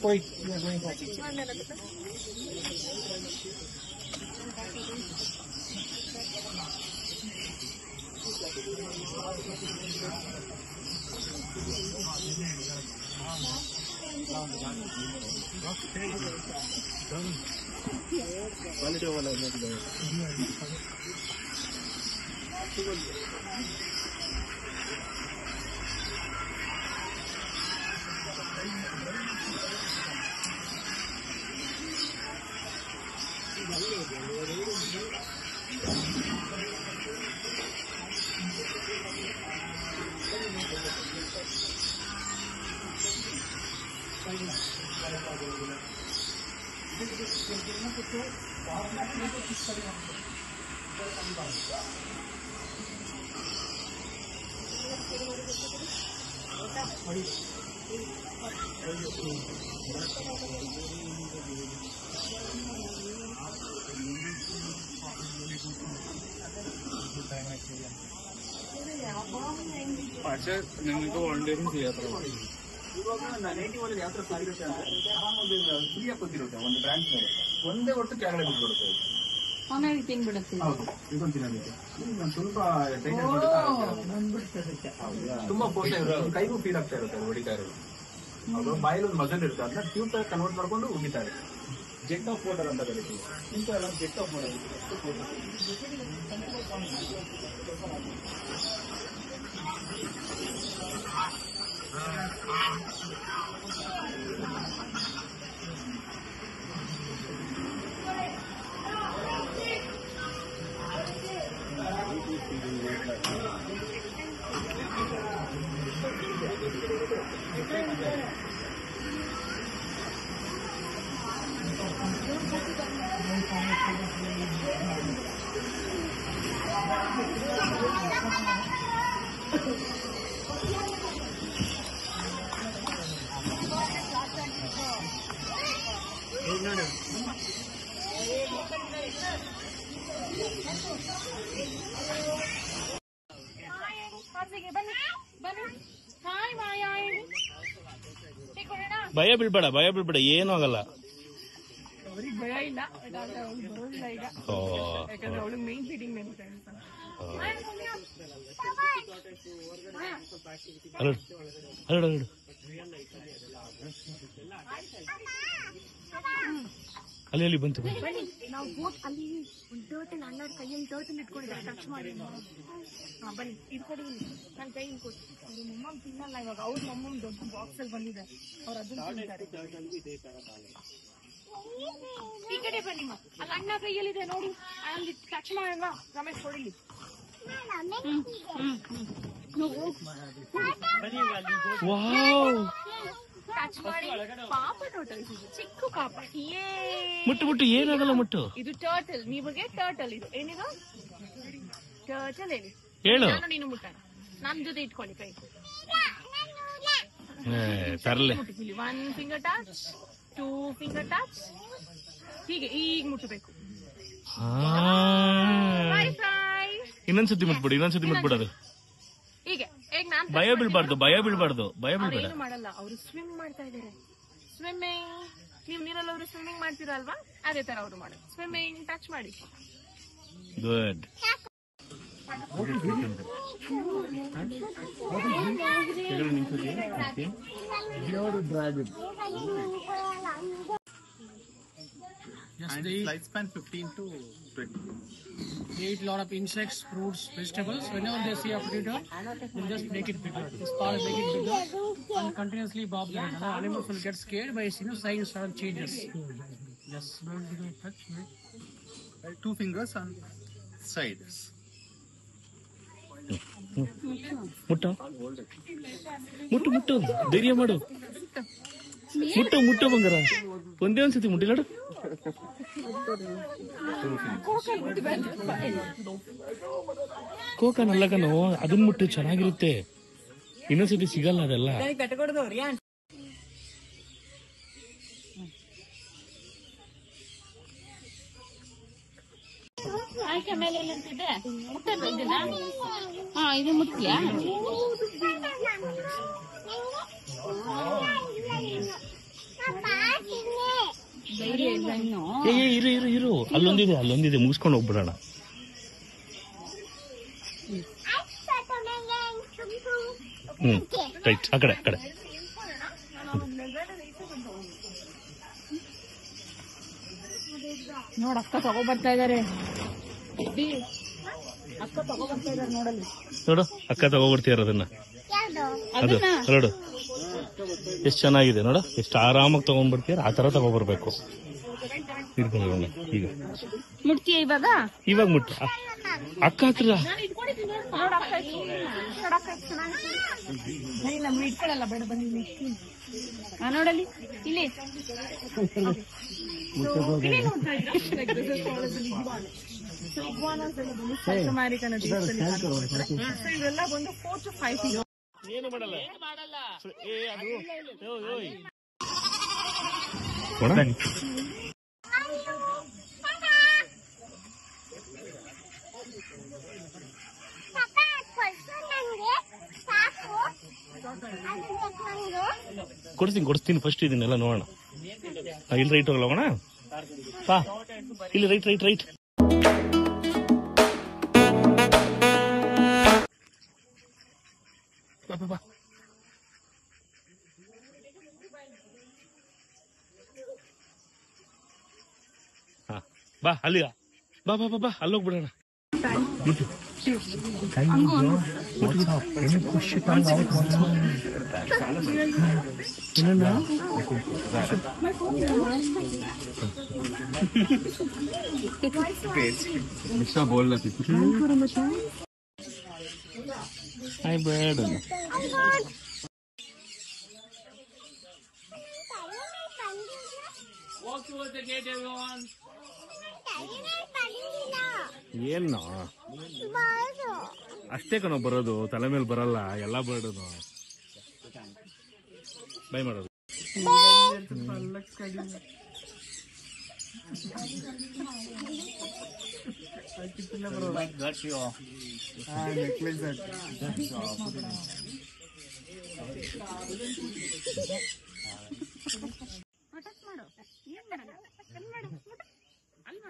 Wait, we are going for പക്ഷെ നിങ്ങൾക്ക് വോളണ്ടിയറിಂಗ್ ചെയ്യാത്ത ಇವಾಗ ನೇಟಿವ್ ಅಲ್ಲಿ ಯಾವ ತರ ಸಾಗಿರುತ್ತೆ ಅಂದ್ರೆ ಆರಾಮಾಗಿ ಫ್ರೀಯಾಗಿ ಕೂತಿರುತ್ತೆ ಒಂದು ಬ್ರಾಂಚ್ ಮೇಲೆ ಒಂದೇ ಒಟ್ಟು ಕೆಳಗಡೆ ಬಿಟ್ಬಿಡುತ್ತೆ. ಆಮೇಲೆ ತಿನ್ಬಿಡುತ್ತೆ. ಹೌದು, ಇದೊಂದು ತಿನ್ನೋದಕ್ಕೆ ಸ್ವಲ್ಪ ತುಂಬಾ ಫೋರ್ಸ್ ಇರುತ್ತೆ, ಕೈಗೂ ಫೀಲ್ ಆಗ್ತಾ ಇರುತ್ತೆ ಅದು ಹೊಡಿತಾ ಇರೋದು. ಅದು ಬಾಯಲ್ಲಿ ಒಂದು ಮಜಲ್ ಇರುತ್ತೆ, ಅದನ್ನ ಟ್ಯೂಬ್ ತರ ಕನ್ವರ್ಟ್ ಮಾಡ್ಕೊಂಡು ಉಗಿತಾ ಇರುತ್ತೆ. ಜೆಟ್ ಆಫ್ ವಾಟರ್ ಅಂತ ಕರಿತೀವಿ. ಇಂಥ ಎಲ್ಲ ಜೆಟ್ ಆಫ್ ವಾಟರ್. ಭಯ ಬೀಳ್ಬೇಡ, ಭಯ ಬೀಳ್ಬೇಡ, ಏನೂ ಆಗಲ್ಲ. ಅವ್ರಿಗೆ ಭಯ ಇಲ್ಲ, ಬರೋದಿಲ್ಲ ಈಗ, ಯಾಕಂದ್ರೆ ಅವಳಿಗೆ ಮೇನ್ ಫೀಡಿಂಗ್ ಅಲ್ಲಿ ಅಲ್ಲಿ ಬಂತು. ನಾವು ಬೋಟ್ ಅಲ್ಲಿ ಒಂದು ಟರ್ಟಲ್ ಅಣ್ಣ ಕೈಯಲ್ಲಿ ಟರ್ಟಲ್ ಇಟ್ಕೊಂಡಿದ್ದಾರೆ, ಟಚ್ ಮಾಡಿ. ಬನ್ನಿ ಇದು ಕೊಡಿ, ನನ್ನ ಕೈ ಕೊಟ್ಟು. ಅವ್ರ ಮಮ್ಮ ತಿನ್ನಲ್ಲ ಇವಾಗ, ಅವ್ರ ಮಮ್ಮ ದೊಡ್ಡ ಬಾಕ್ಸ್ ಅಲ್ಲಿ ಬಂದಿದೆ, ಅವ್ರು ಅದನ್ನ ತಿಂತಾರೆ. ಈ ಕಡೆ ಬನ್ನಿ, ಅಲ್ಲಿ ಅಣ್ಣ ಕೈಯಲ್ಲಿದೆ ನೋಡಿ, ಅಲ್ಲಿ ಟಚ್ ಮಾಡೋಣ. ರಮೇಶ್ ಕೊಡಿಲಿ. ಟಚ್ ಮಾಡಿ. ಪಾಪ ಟರ್ಟಲ್, ಚಿಕ್ಕ ಪಾಪ. ಮುಟ್ಟು ಮುಟ್ಟು, ಏನಾಗಲ್ಲ ಮುಟ್ಟು. ಇದು ಟರ್ಟಲ್, ನೀವಿಗೆ ಟರ್ಟಲ್. ಇದು ಏನಿದು ಟರ್ಟಲ್? ಹೇಳಿ ಹೇಳು. ನಾನು ನೀನು ಮುಟ್ಟೋಣ, ನನ್ ಜೊತೆ ಇಟ್ಕೊಳ್ಳಿ ಕೈ. ತರಲೆ. 1 finger touch, 2 finger touch, ಹೀಗೆ ಈಗ ಮುಟ್ಟಬೇಕು. ಇನ್ನೊಂದ್ಸತಿ ಮುಟ್ಬಿಡು, ಇನ್ನೊಂದ್ಸತಿ ಮುಟ್ಬಿಡೋದು. ಹೀಗೆ ಈಗ ನಾನು ಭಯ ಬೀಳ್ಬಾರ್ದು, ಭಯ ಬೀಳ್ಬಾರ್ದು, ಭಯ ಬೀಳ್ಬೇಡ. ಏನು ಮಾಡಲ್ಲ, ಅವರು ಸ್ವಿಮ್ ಮಾಡ್ತಾ ಇದಾರೆ. ಸ್ವಿಮ್ಮಿಂಗ್, ನೀವು ನೀರಲ್ಲಿ ಅವರು ಸ್ವಿಮ್ಮಿಂಗ್ ಮಾಡ್ತೀರಲ್ವಾ, ಅದೇ ತರ ಅವರು ಮಾಡೋದು. ಸ್ವಿಮ್ಮಿಂಗ್, ಟಚ್ ಮಾಡಿ. Good. And lifespan 15 to 20. They eat a lot of insects, fruits, vegetables. Whenever they see a predator, they just make it bigger. This part make it bigger and continuously bob the head. Animals will get scared by signs sudden changes. Yes. Touch. 2 fingers on sides. ಮುಟ್ಟು ಮುಟ್ಟು ಮುಟ್ಟು, ಧೈರ್ಯ ಮಾಡು. ಮುಟ್ಟು ಬಂಗಾರ ಒಂದೇ ಒಂದ್ಸತಿ ಮುಟ್ಟಿಲಾಡು. ಕೋಕನ್ ಅಲ್ಲ ಕಣೋ, ಅದನ್ನ ಮುಟ್ಟು ಚೆನ್ನಾಗಿರುತ್ತೆ. ಇನ್ನೊಂದ್ಸತಿ ಸಿಗಲ್ಲ ಅದೆಲ್ಲ. ಇದು ಮುಟ್ತೀಯಾ? ಇರು ಅಲ್ಲೊಂದಿದೆ ಮುಗಿಸ್ಕೊಂಡು ಹೋಗ್ಬಿಡೋಣ. ರೈಟ್, ಆ ಕಡೆ ನೋಡ ಅಕ್ಕ ತಗೋಬರ್ತಾ ಇದಾರೆ. ಅಕ್ಕ ತಗೋಬರ್ತಾ ಇದಾರೆ ನೋಡಲ್ಲಿ. ನೋಡು ಅಕ್ಕ ತಗೋಬರ್ತೀಯಾರ ಅದನ್ನ. ಅದು ನೋಡು ಎಷ್ಟು ಚೆನ್ನಾಗಿದೆ. ನೋಡು ಎಷ್ಟು ಆರಾಮಾಗಿ ತಗೊಂಡ್ಬರ್ತೀಯಾರ. ಆ ತರ ತಗೋಬರ್ಬೇಕು. ಇಟ್ಕೊಂಡು ಈಗ ಮುಟ್ತೀಯ ಇವಾಗ ಮುಟ್ಟ ಅಕ್ಕ ಹತ್ರ ಇಟ್ಕೊಳ್ಳಲ್ಲ ಬೇಡ ಬನ್ನಿ. ನೋಡಲ್ಲಿ ಇಲ್ಲಿ ಇವೆಲ್ಲ ಬಂದು 4 to 5 ಕಿಲೋ. ಏನು ಮಾಡಲ್ಲ. ಕೊಡಿಸ್ತೀನಿ ಫಸ್ಟ್ ಇದನ್ನೆಲ್ಲ ನೋಡೋಣ. ಇಲ್ಲಿ ರೈಟ್ ಹೋಗೋಣ. ಬಾ ಇಲ್ಲಿ ರೈಟ್. ಬಾ ಬಾ ಅಲ್ಲಿ ಬಾ ಅಲ್ಲೋಗ್ಬಿಡೋಣ. ಬೇಡ ಏನು ಅಷ್ಟೇ ಕಣೋ ಬರೋದು, ತಲೆ ಮೇಲೆ ಬರಲ್ಲ. ಎಲ್ಲ ಬರೋದು ಬೈ ಮಾಡೋದು.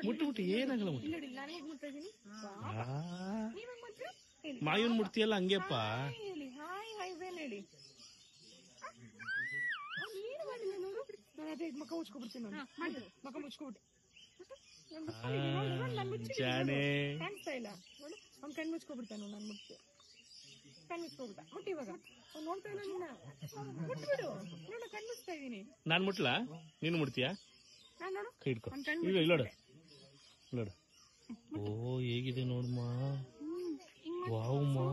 ಮುಟ್ಟು ಏನಾಗಲ್ಲ. ಮಾಯೂನ್ ಮುಡ್ತಿಯಲ್ಲ ಹಂಗೆಪ್ಪ. ಮಕ್ಕ ಮುಚ್ಕೊಬಿಡ್ತೀನಿ. ಮಕ್ಕ ಮುಚ್ಕೊಬಿಟ್ಟು ಕಾಣಿಸ್ತಾ ಇಲ್ಲ. ನೋಡು ಅವ್ನು ಕಣ್ ಮುಚ್ಕೊಬಿಡ್ತಾನು. ನಾನು ಮುಟ್ಟಿ ಕಣ್ ಮುಚ್ಕೊಬಿಟ್ಟ. ಮುಟ್ಟಿ ಇವಾಗ ಅವ್ನು ನೋಡ್ತಾ ಇಲ್ಲ ನಿನ್ನ. ಮುಟ್ಬಿಡು. ನೋಡು ಕಣ್ ಮುಚ್ತಾ ಇದೀನಿ. ನಾನ್ ಮುಟ್ಲಾ? ನೀನು ಮುಡ್ತೀಯಾ? ನೋಡು ಕೈ ಇಟ್ಕೊ. ಈಗ ಇಲ್ಲೋಡು. ಓ ಹೇಗಿದೆ ನೋಡ್ಮಾ. ವಾವ್ ಮಾ.